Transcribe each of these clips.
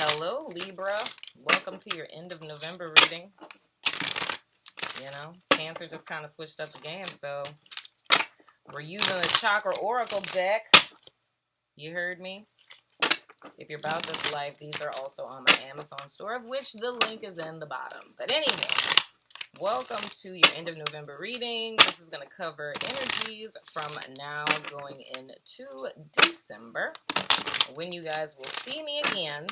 Hello, Libra. Welcome to your end of November reading. You know, Cancer just kind of switched up the game, so we're using the Chakra Oracle deck. You heard me? If you're about this life, these are also on my Amazon store, of which the link is in the bottom. But anyway, welcome to your end of November reading. This is going to cover energies from now going into December, when you guys will see me again.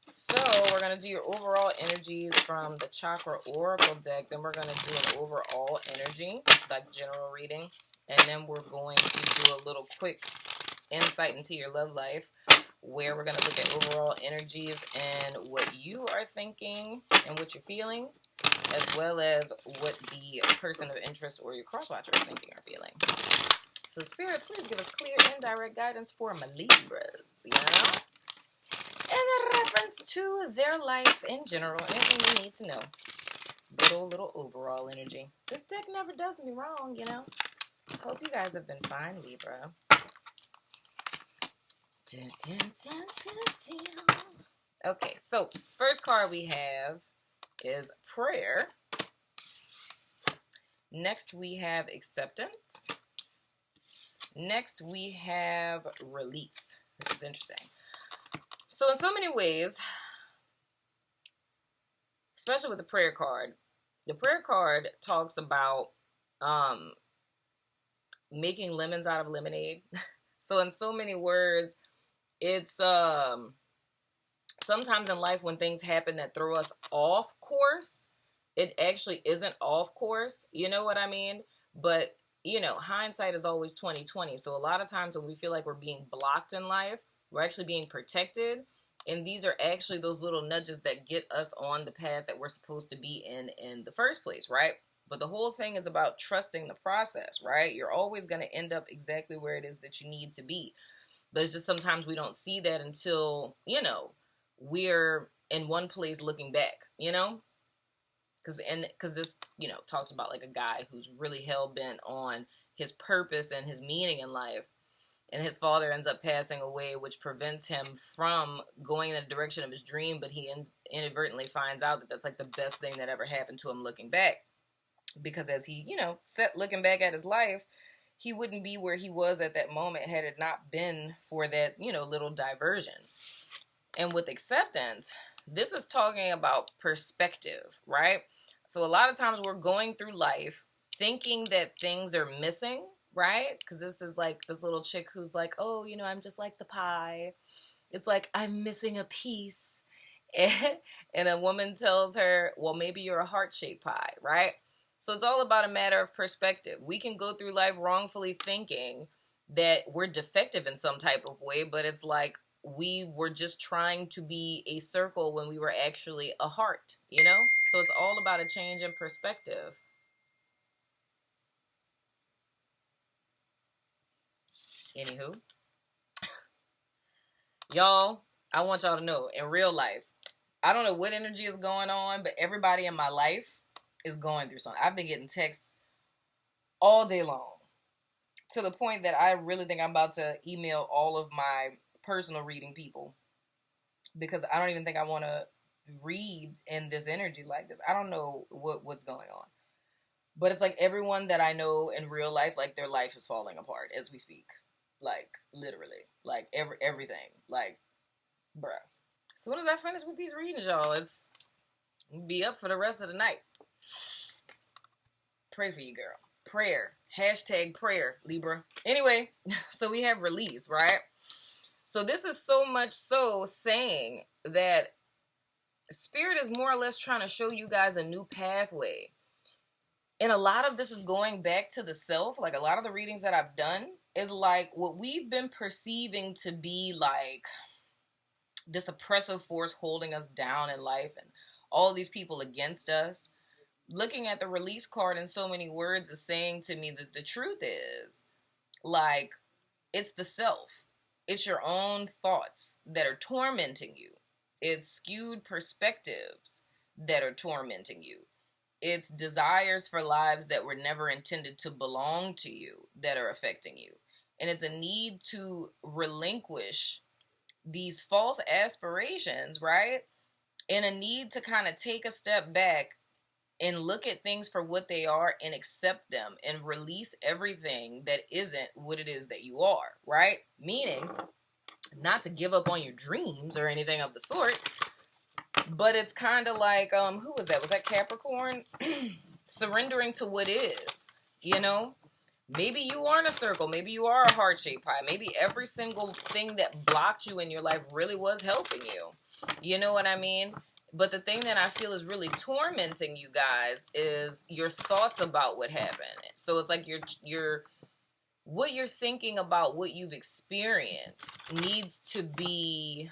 So we're going to do your overall energies from the Chakra Oracle deck. Then we're going to do an overall energy, like general reading. And then we're going to do a little quick insight into your love life, where we're going to look at overall energies and what you are thinking and what you're feeling, as well as what the person of interest or your crosswatcher is thinking or feeling. So Spirit, please give us clear and direct guidance for my Libras, you know? In reference to their life in general, anything you need to know. Good old little overall energy. This deck never does me wrong, you know? Hope you guys have been fine, Libra. Okay, so first card we have is prayer. Next we have acceptance. Next we have release. This is interesting. So in so many ways, especially with the prayer card talks about making lemons out of lemonade. So in so many words, it's sometimes in life when things happen that throw us off course, it actually isn't off course. You know what I mean? But, you know, hindsight is always 20/20. So a lot of times when we feel like we're being blocked in life, we're actually being protected. And these are actually those little nudges that get us on the path that we're supposed to be in the first place, right? But the whole thing is about trusting the process, right? You're always going to end up exactly where it is that you need to be. But it's just sometimes we don't see that until, you know, we're in one place looking back, you know? Because this, you know, talks about like a guy who's really hell-bent on his purpose and his meaning in life. And his father ends up passing away, which prevents him from going in the direction of his dream. But he inadvertently finds out that that's like the best thing that ever happened to him looking back. Because as he, you know, looking back at his life, he wouldn't be where he was at that moment had it not been for that, you know, little diversion. And with acceptance, this is talking about perspective, right? So a lot of times we're going through life thinking that things are missing, right? Because this is like this little chick who's like, oh, you know, I'm just like the pie. It's like, I'm missing a piece. And a woman tells her, well, maybe you're a heart-shaped pie, right? So it's all about a matter of perspective. We can go through life wrongfully thinking that we're defective in some type of way, but it's like we were just trying to be a circle when we were actually a heart, you know? So it's all about a change in perspective. Anywho, y'all, I want y'all to know, in real life, I don't know what energy is going on, but everybody in my life is going through something. I've been getting texts all day long, to the point that I really think I'm about to email all of my personal reading people, because I don't even think I want to read in this energy like this. I don't know what's going on. But it's like everyone that I know in real life, like their life is falling apart as we speak. Like, literally. Like, everything. Like, bruh. As soon as I finish with these readings, y'all, it's be up for the rest of the night. Pray for you, girl. Prayer. Hashtag prayer, Libra. Anyway, so we have release, right? So this is so much so saying that Spirit is more or less trying to show you guys a new pathway. And a lot of this is going back to the self. Like, a lot of the readings that I've done is like what we've been perceiving to be like this oppressive force holding us down in life and all these people against us. Looking at the release card in so many words is saying to me that the truth is, like, it's the self. It's your own thoughts that are tormenting you. It's skewed perspectives that are tormenting you. It's desires for lives that were never intended to belong to you that are affecting you. And it's a need to relinquish these false aspirations, right? And a need to kind of take a step back and look at things for what they are and accept them and release everything that isn't what it is that you are, right? Meaning, not to give up on your dreams or anything of the sort, but it's kind of like, who was that? Was that Capricorn? Surrendering to what is, you know? Maybe you aren't a circle. Maybe you are a heart-shaped pie. Maybe every single thing that blocked you in your life really was helping you. You know what I mean? But the thing that I feel is really tormenting you guys is your thoughts about what happened. So it's like what you're thinking about what you've experienced needs to be,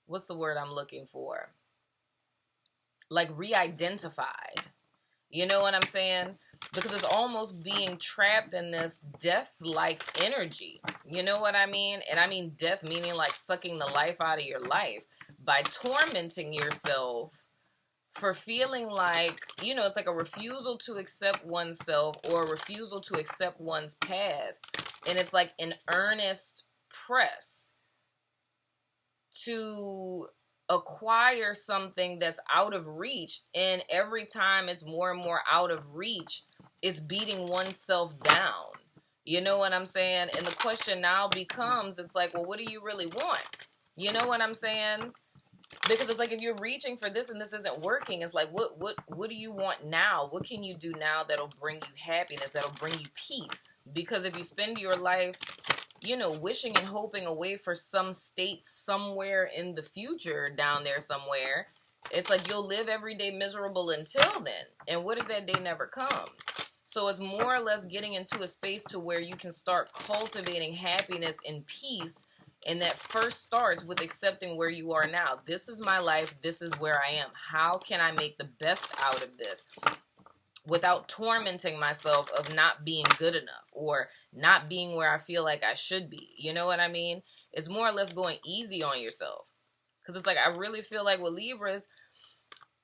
what's the word I'm looking for? Like re-identified. You know what I'm saying? Because it's almost being trapped in this death-like energy. You know what I mean? And I mean death meaning like sucking the life out of your life by tormenting yourself for feeling like, you know, it's like a refusal to accept oneself or a refusal to accept one's path. And it's like an earnest press to acquire something that's out of reach. And every time it's more and more out of reach, it's beating oneself down. You know what I'm saying? And the question now becomes, it's like, well, what do you really want? You know what I'm saying? Because it's like, if you're reaching for this and this isn't working, it's like, what do you want now? What can you do now that'll bring you happiness, that'll bring you peace? Because if you spend your life, you know, wishing and hoping away for some state somewhere in the future down there somewhere, it's like you'll live every day miserable until then. And what if that day never comes? So it's more or less getting into a space to where you can start cultivating happiness and peace. And that first starts with accepting where you are now. This is my life. This is where I am. How can I make the best out of this without tormenting myself of not being good enough or not being where I feel like I should be? You know what I mean? It's more or less going easy on yourself. Because it's like, I really feel like with Libras,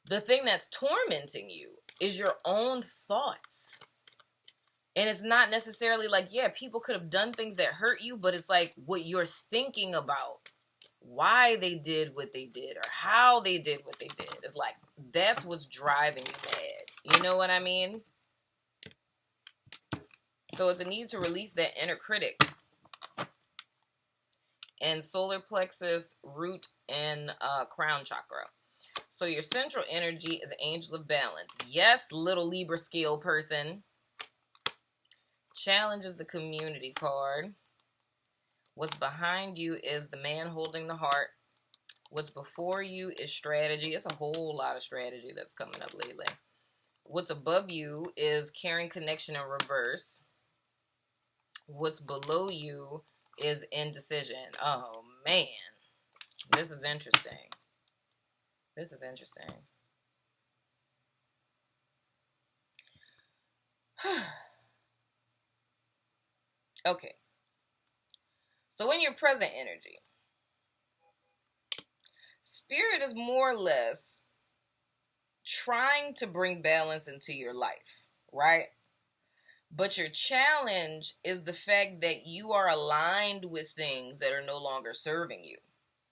the thing that's tormenting you is your own thoughts. And it's not necessarily like, yeah, people could have done things that hurt you, but it's like what you're thinking about, why they did what they did or how they did what they did. It's like, that's what's driving you mad. You know what I mean? So it's a need to release that inner critic. And solar plexus, root, and crown chakra. So your central energy is angel of balance. Yes, little Libra scale person. Challenge is the community card. What's behind you is the man holding the heart. What's before you is strategy. It's a whole lot of strategy that's coming up lately. What's above you is caring connection in reverse. What's below you is indecision. Oh, man. This is interesting. This is interesting. Okay. So in your present energy, Spirit is more or less trying to bring balance into your life, right? But your challenge is the fact that you are aligned with things that are no longer serving you,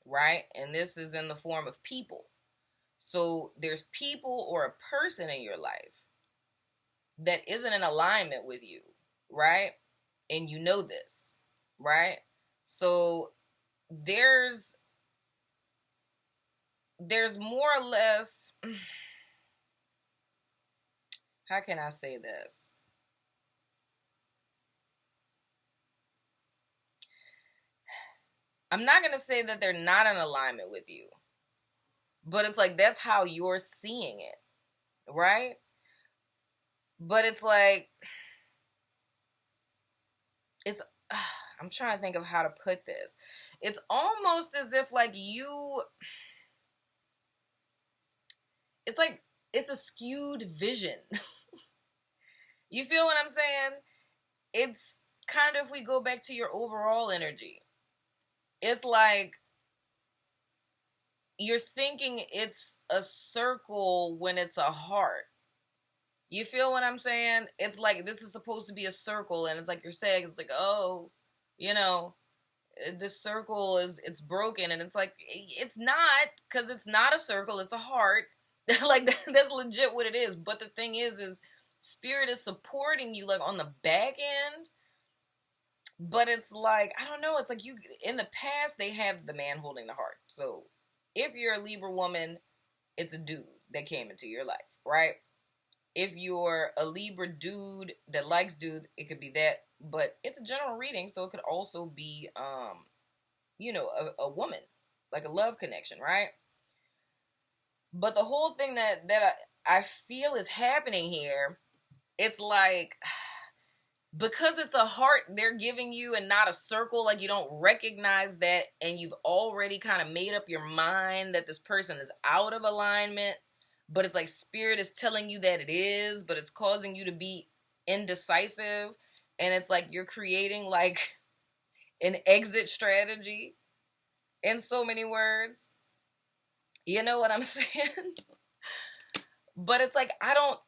right? And this is in the form of people. So there's people or a person in your life that isn't in alignment with you, right? And you know this, right? So there's more or less, how can I say this? I'm not going to say that they're not in alignment with you, but it's like, that's how you're seeing it, right? But it's like, I'm trying to think of how to put this. It's almost as if like it's like, it's a skewed vision. You feel what I'm saying? It's kind of, if we go back to your overall energy, it's like you're thinking it's a circle when it's a heart. You feel what I'm saying? It's like, this is supposed to be a circle, and it's like you're saying, it's like, oh, you know, this circle it's broken, and it's like, it's not, because it's not a circle, it's a heart. Like, that's legit what it is. But the thing is spirit is supporting you, like, on the back end. But it's like, I don't know, it's like, you, in the past, they have the man holding the heart. So if you're a Libra woman, it's a dude that came into your life, right? If you're a Libra dude that likes dudes, it could be that. But it's a general reading, so it could also be, a woman, like a love connection, right? But the whole thing that I feel is happening here, it's like, because it's a heart they're giving you and not a circle, like, you don't recognize that, and you've already kind of made up your mind that this person is out of alignment, but it's like spirit is telling you that it is, but it's causing you to be indecisive, and it's like you're creating, like, an exit strategy in so many words. You know what I'm saying? But it's like, I don't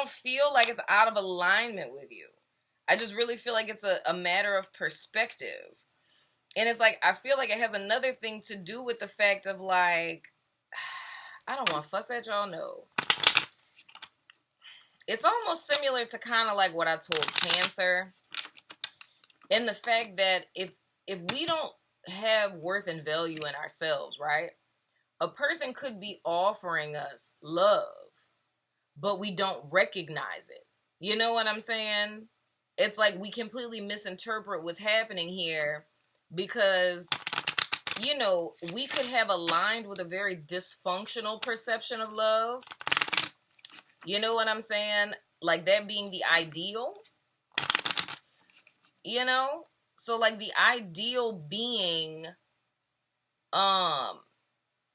feel like it's out of alignment with you. I just really feel like it's a matter of perspective. And it's like, I feel like it has another thing to do with the fact of, like, I don't want to fuss at y'all, no. It's almost similar to kind of like what I told Cancer. In the fact that if we don't have worth and value in ourselves, right? A person could be offering us love, but we don't recognize it. You know what I'm saying? It's like we completely misinterpret what's happening here because, we could have aligned with a very dysfunctional perception of love. You know what I'm saying? Like that being the ideal. So like the ideal being, and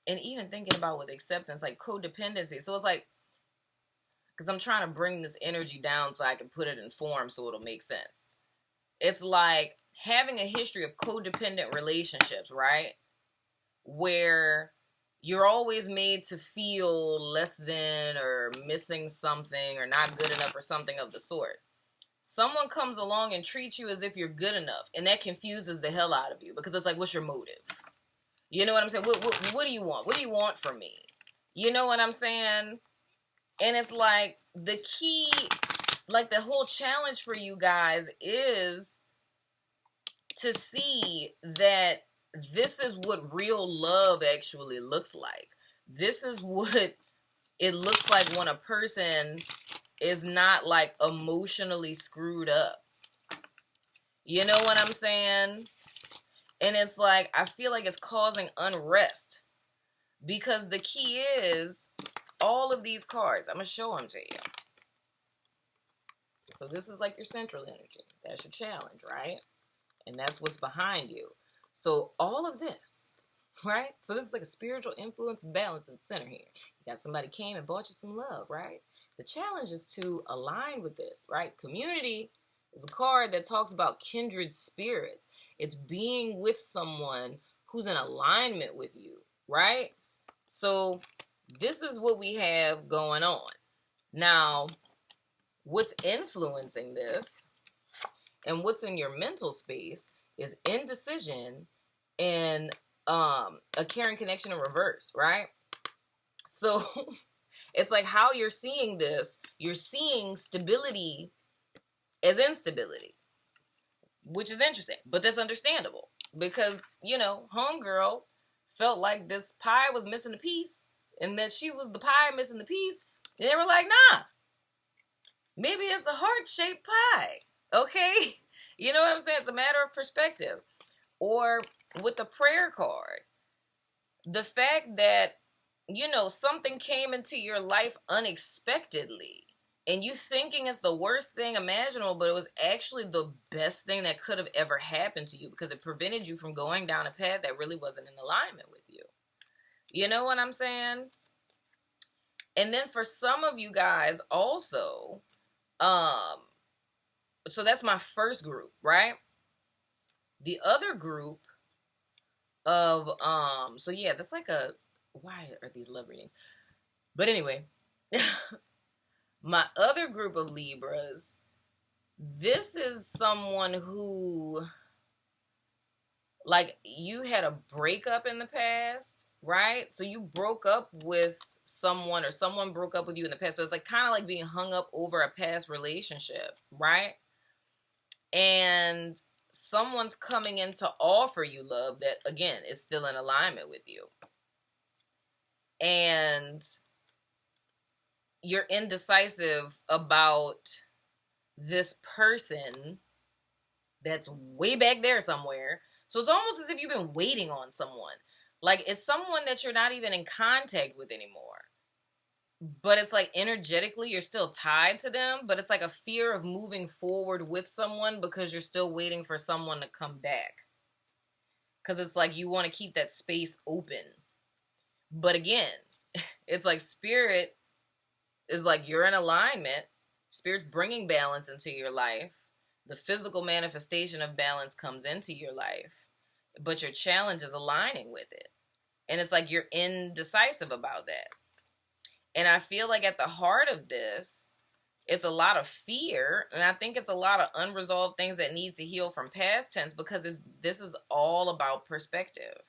even thinking about with acceptance, like codependency. So it's like, because I'm trying to bring this energy down so I can put it in form so it'll make sense. It's like having a history of codependent relationships, right? Where you're always made to feel less than or missing something or not good enough or something of the sort. Someone comes along and treats you as if you're good enough, and that confuses the hell out of you because it's like, what's your motive? You know what I'm saying? What do you want? What do you want from me? You know what I'm saying? And it's like the key, like the whole challenge for you guys is to see that this is what real love actually looks like. This is what it looks like when a person is not like emotionally screwed up. You know what I'm saying? And it's like, I feel like it's causing unrest because the key is all of these cards. I'm going to show them to you. So this is like your central energy. That's your challenge, right? And that's what's behind you. So all of this, right? So this is like a spiritual influence balance in the center here. You got somebody came and bought you some love, right? The challenge is to align with this, right? Community is a card that talks about kindred spirits. It's being with someone who's in alignment with you, right? So this is what we have going on. Now, what's influencing this and what's in your mental space is indecision and a caring connection in reverse, right? So it's like how you're seeing this, you're seeing stability as instability, which is interesting, but that's understandable because, homegirl felt like this pie was missing a piece and that she was the pie missing the piece. And they were like, nah, maybe it's a heart-shaped pie, okay? You know what I'm saying? It's a matter of perspective. Or with the prayer card, the fact that, something came into your life unexpectedly and you thinking it's the worst thing imaginable, but it was actually the best thing that could have ever happened to you because it prevented you from going down a path that really wasn't in alignment with you. You know what I'm saying? And then for some of you guys also, so that's my first group, right? The other group of, so yeah, that's like why are these love readings? But anyway, my other group of Libras, this is someone who like you had a breakup in the past, right? So you broke up with someone or someone broke up with you in the past. So it's like kind of like being hung up over a past relationship, right? And someone's coming in to offer you love that, again, is still in alignment with you. And you're indecisive about this person that's way back there somewhere. So it's almost as if you've been waiting on someone. Like it's someone that you're not even in contact with anymore. But it's like energetically you're still tied to them, but it's like a fear of moving forward with someone because you're still waiting for someone to come back. Because it's like you want to keep that space open. But again, it's like spirit is like you're in alignment. Spirit's bringing balance into your life. The physical manifestation of balance comes into your life. But your challenge is aligning with it. And it's like you're indecisive about that. And I feel like at the heart of this, it's a lot of fear. And I think it's a lot of unresolved things that need to heal from past tense because this is all about perspective.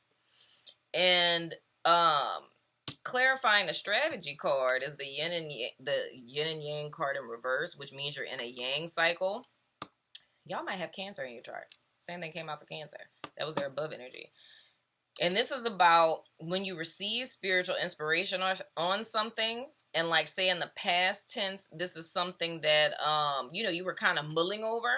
And clarifying the strategy card is the yin and yang card in reverse, which means you're in a yang cycle. Y'all might have Cancer in your chart. Same thing came out for Cancer. That was their above energy. And this is about when you receive spiritual inspiration on something, and like say in the past tense, this is something that, you were kind of mulling over.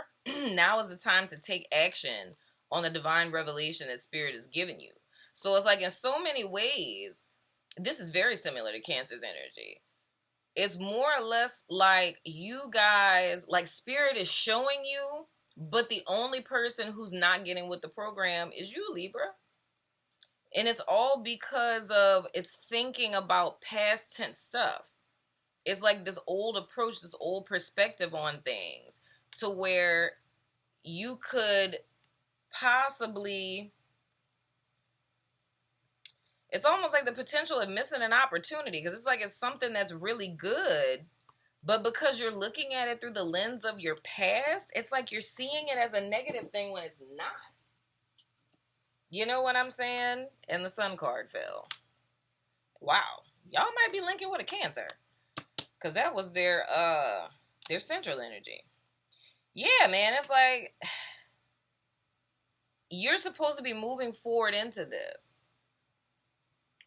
Now is the time to take action on the divine revelation that Spirit is giving you. So it's like in so many ways, this is very similar to Cancer's energy. It's more or less like you guys, like Spirit is showing you, but the only person who's not getting with the program is you, Libra. And it's all because of it's thinking about past tense stuff. It's like this old approach, this old perspective on things to where you could possibly, it's almost like the potential of missing an opportunity because it's like it's something that's really good, but because you're looking at it through the lens of your past, it's like you're seeing it as a negative thing when it's not. You know what I'm saying? And the Sun card fell. Wow. Y'all might be linking with a Cancer. Because that was their central energy. Yeah, man. It's like you're supposed to be moving forward into this.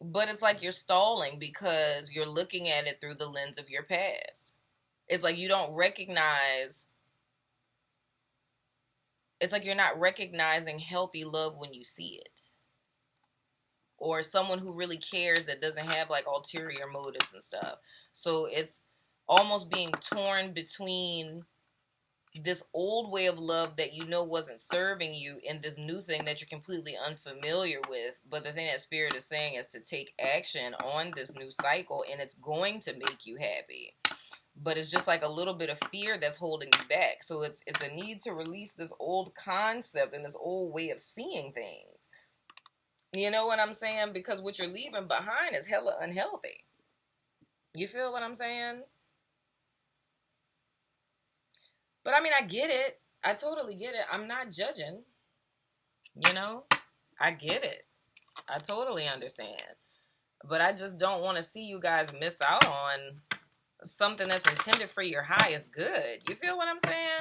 But it's like you're stalling because you're looking at it through the lens of your past. It's like you don't recognize. It's like you're not recognizing healthy love when you see it. Or someone who really cares that doesn't have like ulterior motives and stuff. So it's almost being torn between this old way of love that you know wasn't serving you and this new thing that you're completely unfamiliar with. But the thing that Spirit is saying is to take action on this new cycle and it's going to make you happy. But it's just like a little bit of fear that's holding you back. So it's a need to release this old concept and this old way of seeing things. You know what I'm saying? Because what you're leaving behind is hella unhealthy. You feel what I'm saying? But I mean, I get it. I totally get it. I'm not judging. You know? I get it. I totally understand. But I just don't want to see you guys miss out on something that's intended for your highest good. You feel what I'm saying?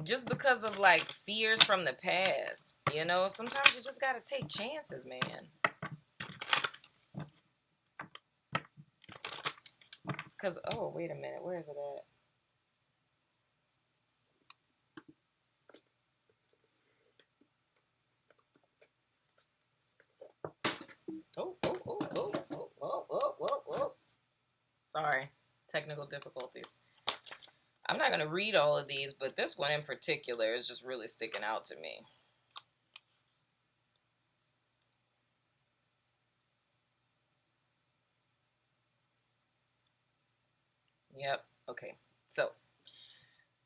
Just because of like fears from the past, you know, sometimes you just gotta take chances, man. Cause oh, wait a minute, where is it at? Oh. Sorry, technical difficulties. I'm not going to read all of these, but this one in particular is just really sticking out to me. Yep, okay. So,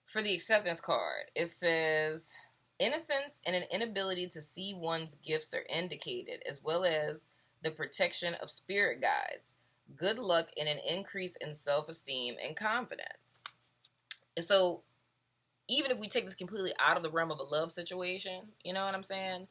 for the acceptance card, it says, innocence and an inability to see one's gifts are indicated, as well as the protection of spirit guides. Good luck and an increase in self-esteem and confidence. So, even if we take this completely out of the realm of a love situation, you know what I'm saying?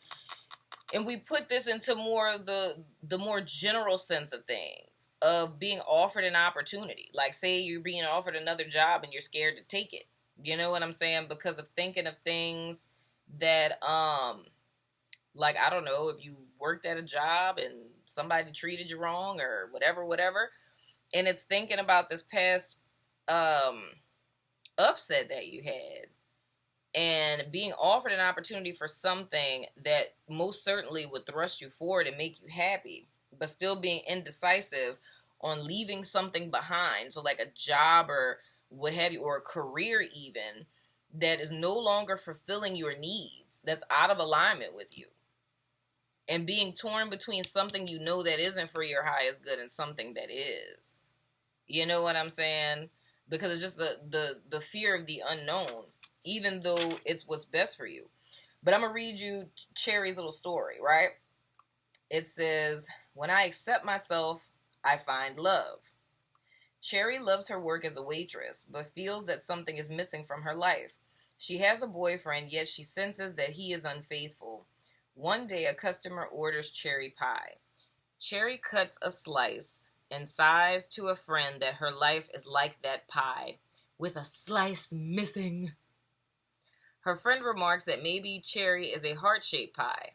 And we put this into more of the more general sense of things, of being offered an opportunity. Like, say you're being offered another job and you're scared to take it. You know what I'm saying? Because of thinking of things that, like, I don't know, if you worked at a job and somebody treated you wrong or whatever. And it's thinking about this past upset that you had and being offered an opportunity for something that most certainly would thrust you forward and make you happy, but still being indecisive on leaving something behind. So like a job or what have you, or a career even, that is no longer fulfilling your needs, that's out of alignment with you. And being torn between something you know that isn't for your highest good and something that is. You know what I'm saying? Because it's just the fear of the unknown, even though it's what's best for you. But I'm going to read you Cherry's little story, right? It says, when I accept myself, I find love. Cherry loves her work as a waitress, but feels that something is missing from her life. She has a boyfriend, yet she senses that he is unfaithful. One day, a customer orders cherry pie. Cherry cuts a slice and sighs to a friend that her life is like that pie, with a slice missing. Her friend remarks that maybe Cherry is a heart-shaped pie.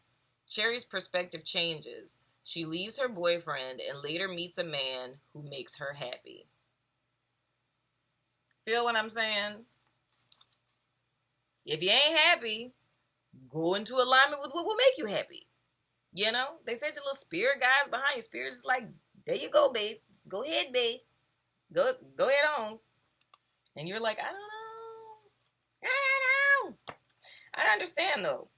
Cherry's perspective changes. She leaves her boyfriend and later meets a man who makes her happy. Feel what I'm saying? If you ain't happy, go into alignment with what will make you happy. You know? They said your little spirit guys behind you. Spirit is like, there you go, babe. Go ahead, babe. Go ahead on. And you're like, I don't know. I understand, though.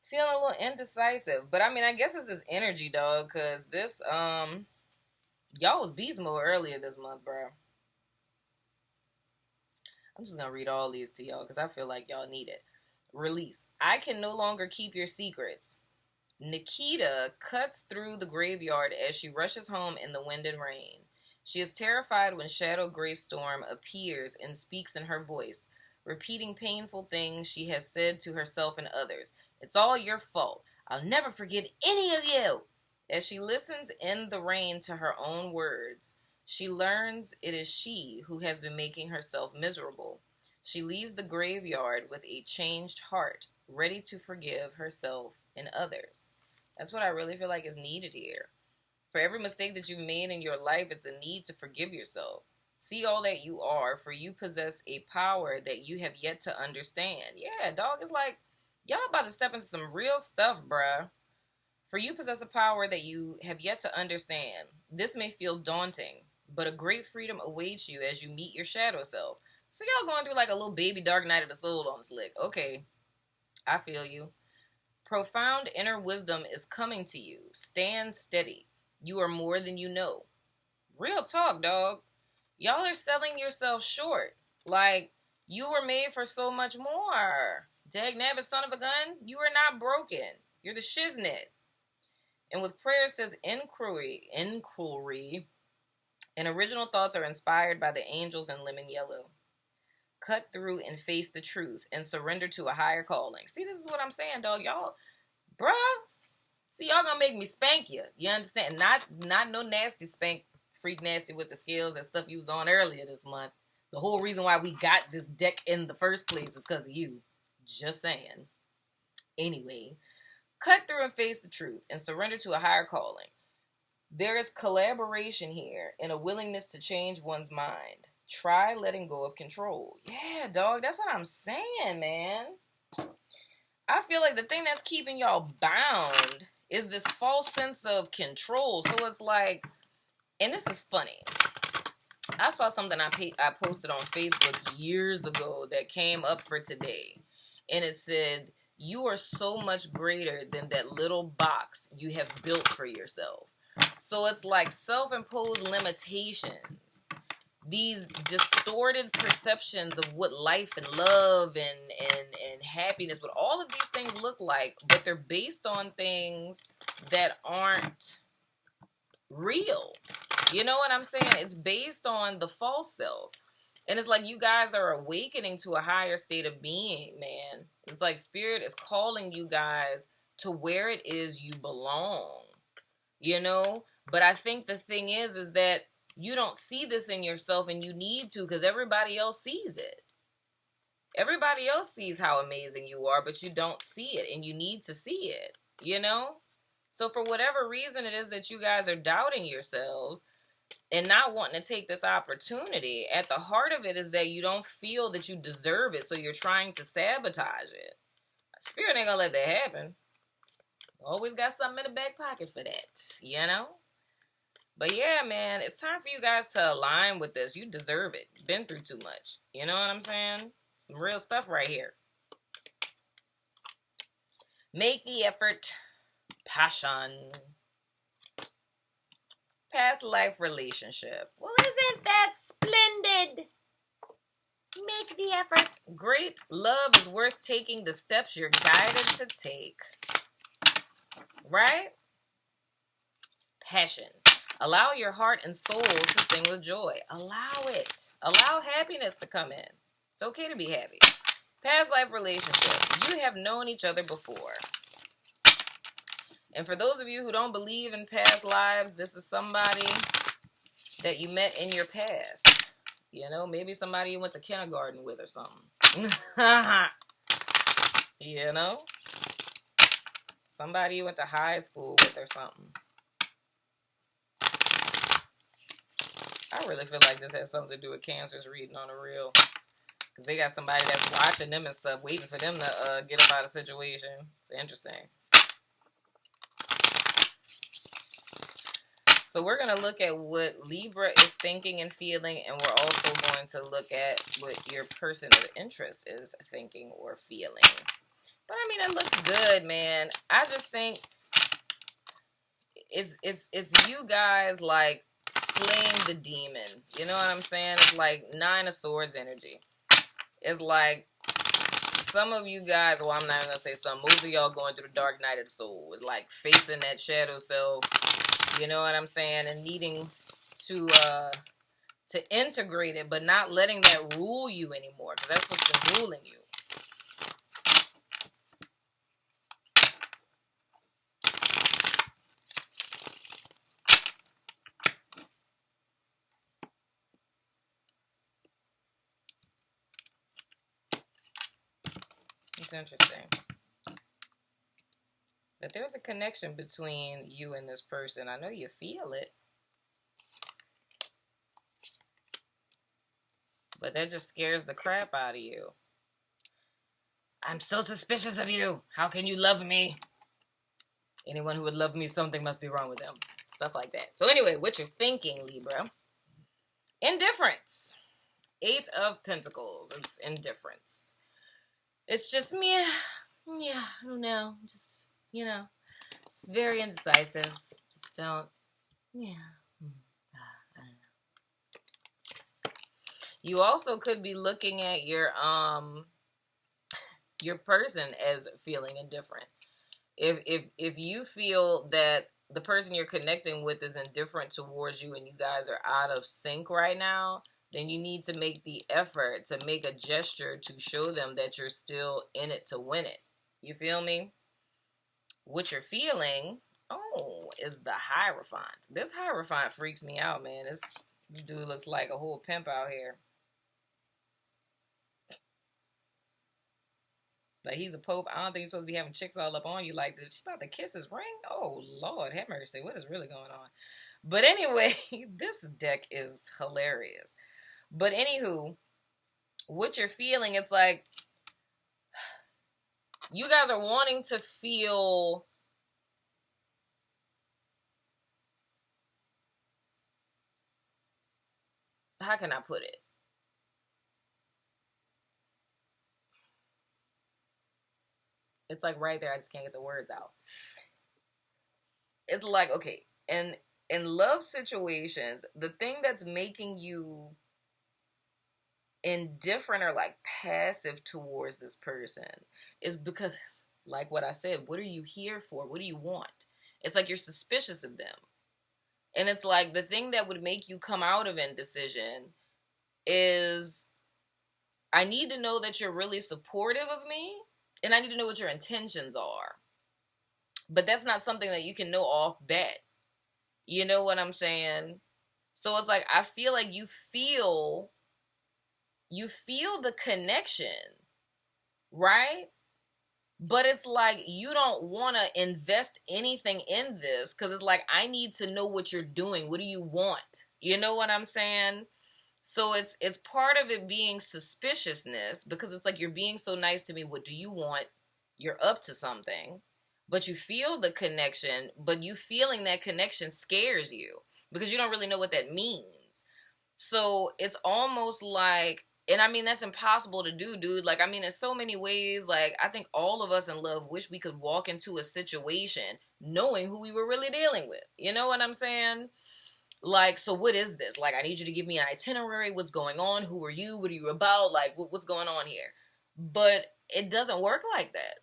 Feeling a little indecisive. But, I mean, I guess it's this energy, dog. Because this, y'all was beast mode earlier this month, bro. I'm just going to read all these to y'all because I feel like y'all need it. Release. I can no longer keep your secrets. Nikita cuts through the graveyard as she rushes home in the wind and rain. She is terrified when Shadow Grey Storm appears and speaks in her voice, repeating painful things she has said to herself and others. It's all your fault. I'll never forgive any of you. As she listens in the rain to her own words, she learns it is she who has been making herself miserable. She leaves the graveyard with a changed heart, ready to forgive herself and others. That's what I really feel like is needed here. For every mistake that you've made in your life, it's a need to forgive yourself. See all that you are, for you possess a power that you have yet to understand. Yeah, dog, it's like, y'all about to step into some real stuff, bruh. For you possess a power that you have yet to understand. This may feel daunting, but a great freedom awaits you as you meet your shadow self. So y'all going through like a little baby dark night of the soul on this lick. Okay, I feel you. Profound inner wisdom is coming to you. Stand steady. You are more than you know. Real talk, dog. Y'all are selling yourself short. Like, you were made for so much more. Dagnabbit, son of a gun, you are not broken. You're the shiznit. And with prayer says inquiry, and original thoughts are inspired by the angels in lemon yellow. Cut through and face the truth and surrender to a higher calling. See, this is what I'm saying, dog. Y'all, bruh. See, y'all gonna make me spank you. You understand? Not no nasty spank, freak nasty with the scales and stuff you was on earlier this month. The whole reason why we got this deck in the first place is because of you. Just saying. Anyway, cut through and face the truth and surrender to a higher calling. There is collaboration here and a willingness to change one's mind. Try letting go of control. Yeah, dog, that's what I'm saying, man. I feel like the thing that's keeping y'all bound is this false sense of control. So it's like, and this is funny. I saw something I posted on Facebook years ago that came up for today. And it said, you are so much greater than that little box you have built for yourself. So it's like self-imposed limitations. These distorted perceptions of what life and love and happiness, what all of these things look like, but they're based on things that aren't real. You know what I'm saying? It's based on the false self. And it's like you guys are awakening to a higher state of being, man. It's like spirit is calling you guys to where it is you belong, you know? But I think the thing is that you don't see this in yourself, and you need to, because everybody else sees it. Everybody else sees how amazing you are, but you don't see it, and you need to see it, you know? So for whatever reason it is that you guys are doubting yourselves and not wanting to take this opportunity, at the heart of it is that you don't feel that you deserve it, so you're trying to sabotage it. Spirit ain't gonna let that happen. Always got something in the back pocket for that, you know? But yeah, man, it's time for you guys to align with this. You deserve it. You've been through too much. You know what I'm saying? Some real stuff right here. Make the effort. Passion. Past life relationship. Well, isn't that splendid? Make the effort. Great love is worth taking the steps you're guided to take. Right? Passion. Allow your heart and soul to sing with joy. Allow it. Allow happiness to come in. It's okay to be happy. Past life relationship. You have known each other before. And for those of you who don't believe in past lives, this is somebody that you met in your past. You know, maybe somebody you went to kindergarten with or something. You know? Somebody you went to high school with or something. I really feel like this has something to do with Cancer's reading on the real. Because they got somebody that's watching them and stuff, waiting for them to get up out of the situation. It's interesting. So we're going to look at what Libra is thinking and feeling, and we're also going to look at what your person of interest is thinking or feeling. But I mean, it looks good, man. I just think it's you guys like slaying the demon. You know what I'm saying? It's like 9 of Swords energy. It's like some of you guys, well, I'm not even going to say some, most of y'all going through the dark night of the soul. It's like facing that shadow self. You know what I'm saying? And needing to integrate it, but not letting that rule you anymore, because that's what's been ruling you. It's interesting. But there's a connection between you and this person. I know you feel it. But that just scares the crap out of you. I'm so suspicious of you. How can you love me? Anyone who would love me, something must be wrong with them. Stuff like that. So anyway, what you're thinking, Libra. Indifference. 8 of Pentacles. It's indifference. It's just me. Yeah, I don't know. Just, you know, it's very indecisive. Just don't, yeah. I don't know. You also could be looking at your person as feeling indifferent. If you feel that the person you're connecting with is indifferent towards you and you guys are out of sync right now, then you need to make the effort to make a gesture to show them that you're still in it to win it. You feel me? What you're feeling, is the Hierophant. This Hierophant freaks me out, man. This dude looks like a whole pimp out here. Like, he's a pope. I don't think he's supposed to be having chicks all up on you like this. She's about to kiss his ring? Oh, Lord, have mercy. What is really going on? But anyway, this deck is hilarious. But anywho, what you're feeling, it's like you guys are wanting to feel how can I put it? It's like right there. I just can't get the words out. It's like, okay, and in love situations, the thing that's making you indifferent or like passive towards this person is because, like what I said, what are you here for? What do you want? It's like you're suspicious of them. And it's like the thing that would make you come out of indecision is I need to know that you're really supportive of me, and I need to know what your intentions are. But that's not something that you can know off bat. You know what I'm saying? So it's like I feel like you feel the connection, right? But it's like you don't want to invest anything in this because it's like I need to know what you're doing. What do you want? You know what I'm saying? So it's part of it being suspiciousness because it's like you're being so nice to me. What do you want? You're up to something, but you feel the connection, but you feeling that connection scares you because you don't really know what that means. So it's almost like, and I mean, that's impossible to do, dude. Like, I mean, in so many ways, like, I think all of us in love wish we could walk into a situation knowing who we were really dealing with. You know what I'm saying? Like, so what is this? Like, I need you to give me an itinerary. What's going on? Who are you? What are you about? Like, what's going on here? But it doesn't work like that.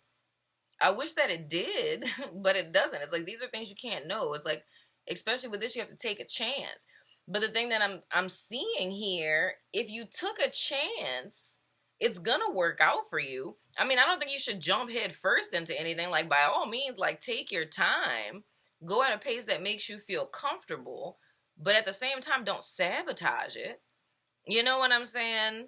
I wish that it did, but it doesn't. It's like, these are things you can't know. It's like, especially with this, you have to take a chance. But the thing that I'm seeing here, if you took a chance, it's gonna work out for you. I mean, I don't think you should jump head first into anything. Like, by all means, like, take your time, go at a pace that makes you feel comfortable, but at the same time, don't sabotage it. You know what I'm saying?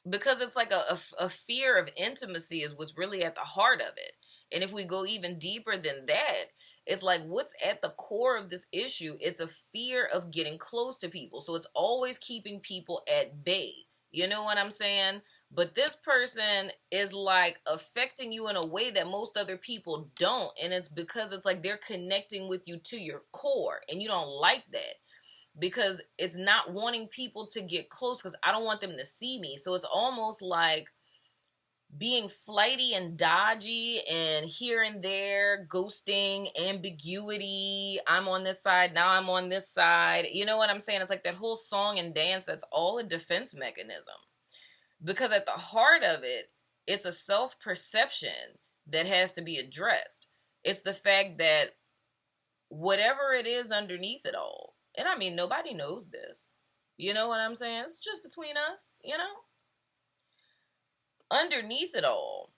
Because it's like a fear of intimacy is what's really at the heart of it. And if we go even deeper than that, it's like what's at the core of this issue, it's a fear of getting close to people. So it's always keeping people at bay. You know what I'm saying? But this person is like affecting you in a way that most other people don't. And it's because it's like they're connecting with you to your core and you don't like that. Because it's not wanting people to get close because I don't want them to see me. So it's almost like being flighty and dodgy and here and there, ghosting, ambiguity. I'm on this side, now I'm on this side. You know what I'm saying? It's like that whole song and dance, that's all a defense mechanism. Because at the heart of it, it's a self-perception that has to be addressed. It's the fact that whatever it is underneath it all, and I mean, nobody knows this. You know what I'm saying? It's just between us, you know? Underneath it all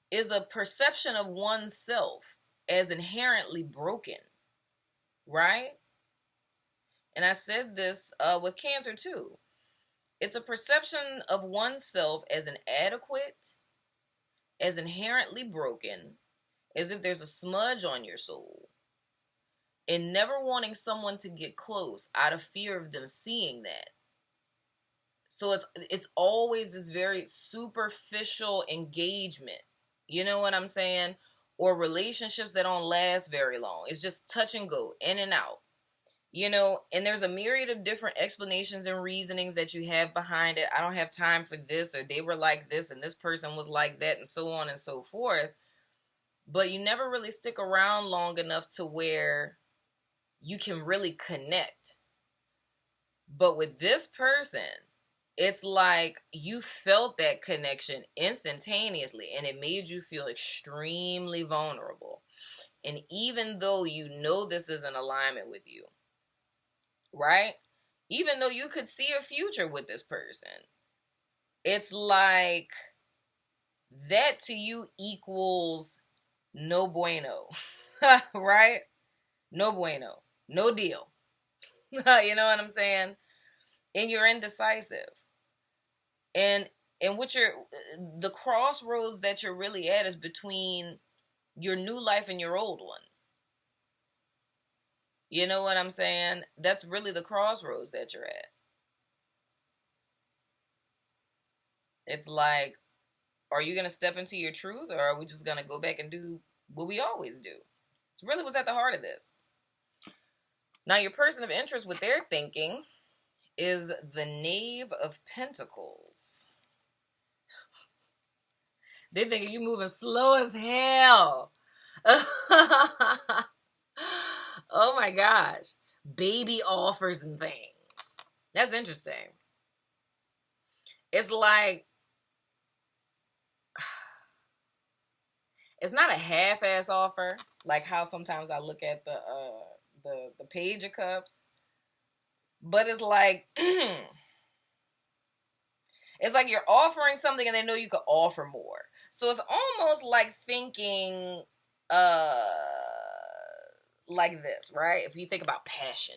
is a perception of oneself as inherently broken, right? And I said this with Cancer too. It's a perception of oneself as inadequate, as inherently broken, as if there's a smudge on your soul. And never wanting someone to get close out of fear of them seeing that. So it's always this very superficial engagement. You know what I'm saying? Or relationships that don't last very long. It's just touch and go, in and out. You know, and there's a myriad of different explanations and reasonings that you have behind it. I don't have time for this, or they were like this, and this person was like that, and so on and so forth. But you never really stick around long enough to where you can really connect. But with this person, it's like you felt that connection instantaneously and it made you feel extremely vulnerable. And even though you know this is in alignment with you, right? Even though you could see a future with this person, it's like that to you equals no bueno, right? No bueno. No deal. You know what I'm saying? And you're indecisive. And what the crossroads that you're really at is between your new life and your old one. You know what I'm saying? That's really the crossroads that you're at. It's like, are you going to step into your truth, or are we just going to go back and do what we always do? It's really what's at the heart of this. Now, your person of interest with their thinking is the Knave of Pentacles. They think you moving slow as hell. Oh my gosh. Baby offers and things. That's interesting. It's like, it's not a half-ass offer, like how sometimes I look at the Page of Cups. But it's like, It's like you're offering something and they know you could offer more. So it's almost like thinking like this, right? If you think about passion,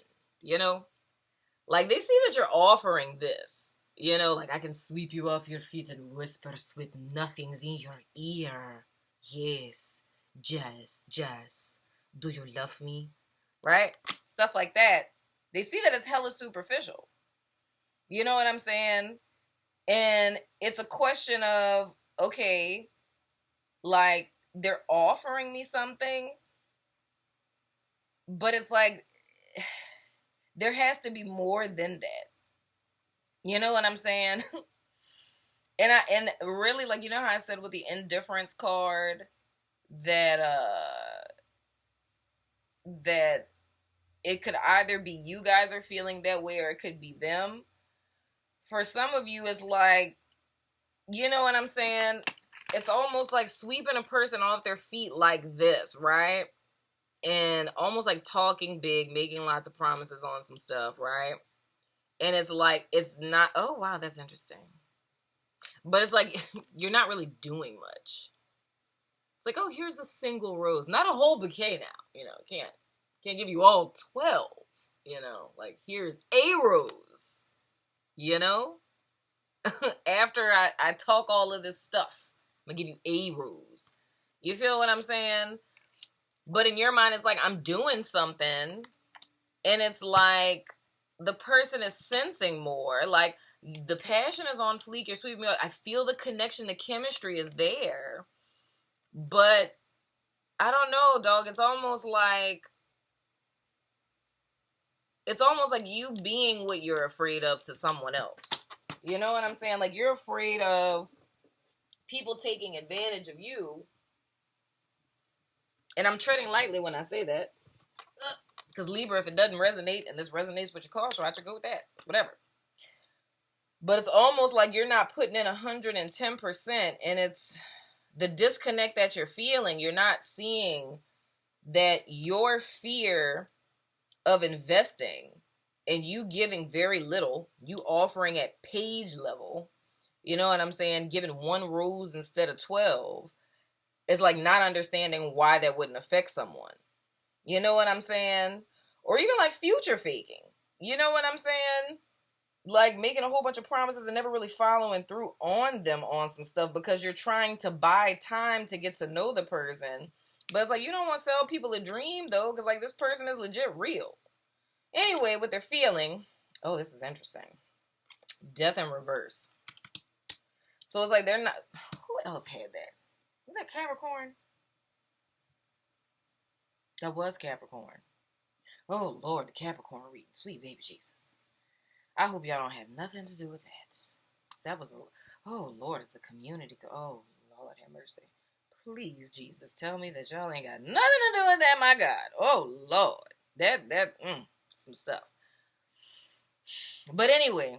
like they see that you're offering this, like I can sweep you off your feet and whisper sweet nothings in your ear. Yes, just, do you love me? Right? Stuff like that. They see that as hella superficial. You know what I'm saying? And it's a question of, okay, like they're offering me something, but it's like there has to be more than that. You know what I'm saying? and really, like, you know how I said with the indifference card that that it could either be you guys are feeling that way or it could be them. For some of you, it's like, you know what I'm saying? It's almost like sweeping a person off their feet like this, right? And almost like talking big, making lots of promises on some stuff, right? And it's like, it's not, oh, wow, that's interesting. But it's like, you're not really doing much. It's like, oh, here's a single rose. Not a whole bouquet now, can't give you all 12, like here's a rose, after I talk all of this stuff, I'm gonna give you a rose. You feel what I'm saying? But in your mind, it's like I'm doing something, and it's like the person is sensing more. Like the passion is on fleek. You're sweeping me up. I feel the connection. The chemistry is there. But I don't know, dog. It's almost like you being what you're afraid of to someone else. You know what I'm saying? Like you're afraid of people taking advantage of you. And I'm treading lightly when I say that. Because Libra, if it doesn't resonate, and this resonates with your crosswatcher, go with that. Whatever. But it's almost like you're not putting in 110%. And it's the disconnect that you're feeling. You're not seeing that your fear of investing and you giving very little, you offering at page level, you know what I'm saying? Giving 1 rose instead of 12. It's like not understanding why that wouldn't affect someone. You know what I'm saying? Or even like future faking. You know what I'm saying? Like making a whole bunch of promises and never really following through on them on some stuff because you're trying to buy time to get to know the person. But it's like you don't want to sell people a dream though, because like this person is legit real. Anyway, what they're feeling. Oh, this is interesting. Death in reverse. So it's like they're not. Who else had that? Was that Capricorn? That was Capricorn. Oh, Lord, the Capricorn reading. Sweet baby Jesus. I hope y'all don't have nothing to do with that. That was oh, Lord, it's the community. Oh, Lord, have mercy. Please, Jesus, tell me that y'all ain't got nothing to do with that, my God. Oh, Lord. Some stuff. But anyway,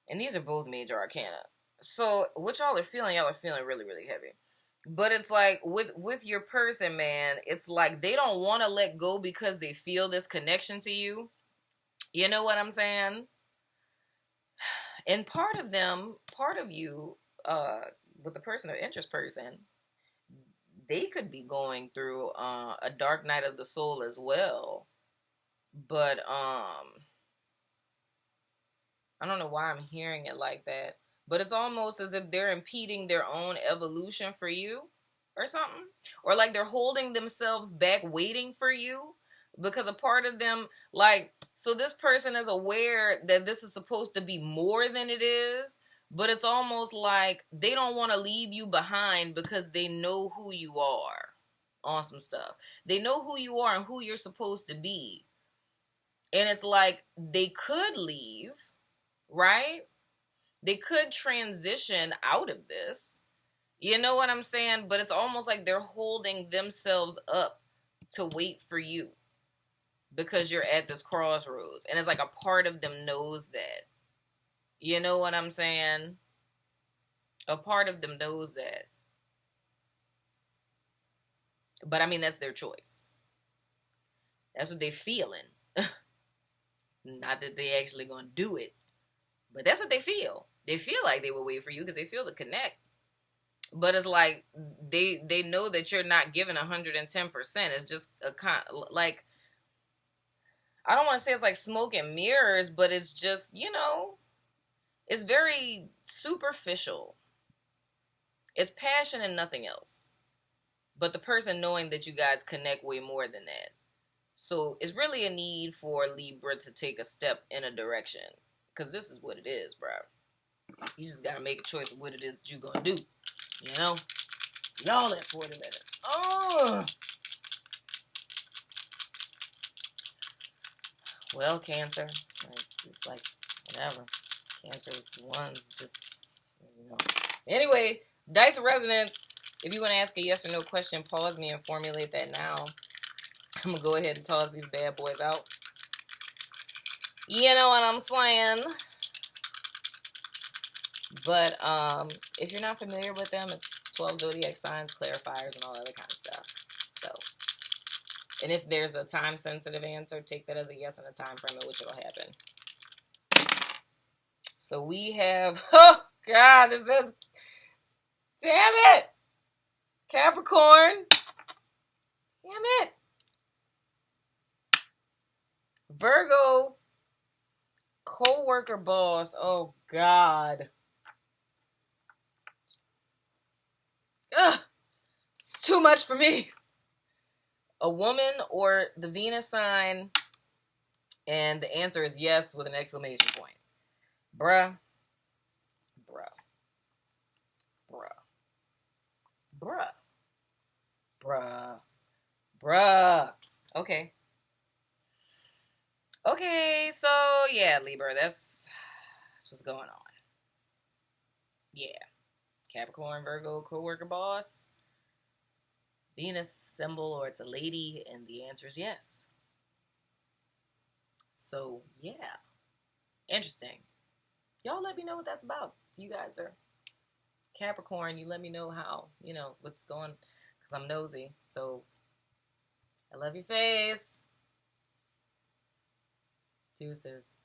and these are both major arcana. So what y'all are feeling really, really heavy. But it's like with your person, man, it's like they don't want to let go because they feel this connection to you. You know what I'm saying? And part of you, with the person of interest person, they could be going through a dark night of the soul as well. But I don't know why I'm hearing it like that. But it's almost as if they're impeding their own evolution for you or something. Or like they're holding themselves back waiting for you. Because a part of them, like, so this person is aware that this is supposed to be more than it is. But it's almost like they don't want to leave you behind because they know who you are on some stuff. They know who you are and who you're supposed to be. And it's like they could leave, right? They could transition out of this. You know what I'm saying? But it's almost like they're holding themselves up to wait for you because you're at this crossroads. And it's like a part of them knows that. You know what I'm saying? A part of them knows that. But I mean, that's their choice. That's what they're feeling. Not that they actually gonna do it. But that's what they feel. They feel like they will wait for you because they feel the connect. But it's like they know that you're not giving 110%. It's just like, I don't want to say it's like smoke and mirrors, but it's just, it's very superficial. It's passion and nothing else. But the person knowing that you guys connect way more than that. So it's really a need for Libra to take a step in a direction. Because this is what it is, bro. You just got to make a choice of what it is that you're going to do. Y'all at 40 minutes. Oh! Well, Cancer. It's like, whatever. Cancer is one's just, Anyway, Dice of Resonance. If you want to ask a yes or no question, pause me and formulate that now. I'm going to go ahead and toss these bad boys out. You know what I'm saying? But if you're not familiar with them, it's 12 zodiac signs, clarifiers, and all other kind of stuff. So, and if there's a time-sensitive answer, take that as a yes and a time frame at which it'll happen. So we have, oh God, this is, damn it, Capricorn, damn it, Virgo, co-worker boss, oh God. Ugh, it's too much for me. A woman or the Venus sign, and the answer is yes with an exclamation point. Bruh. Okay. Okay, so yeah, Libra, that's what's going on. Yeah. Capricorn, Virgo, co-worker boss. Venus symbol, or it's a lady, and the answer is yes. So, yeah. Interesting. Y'all let me know what that's about. You guys are Capricorn. You let me know how, what's going, because I'm nosy. So, I love your face. Deuces.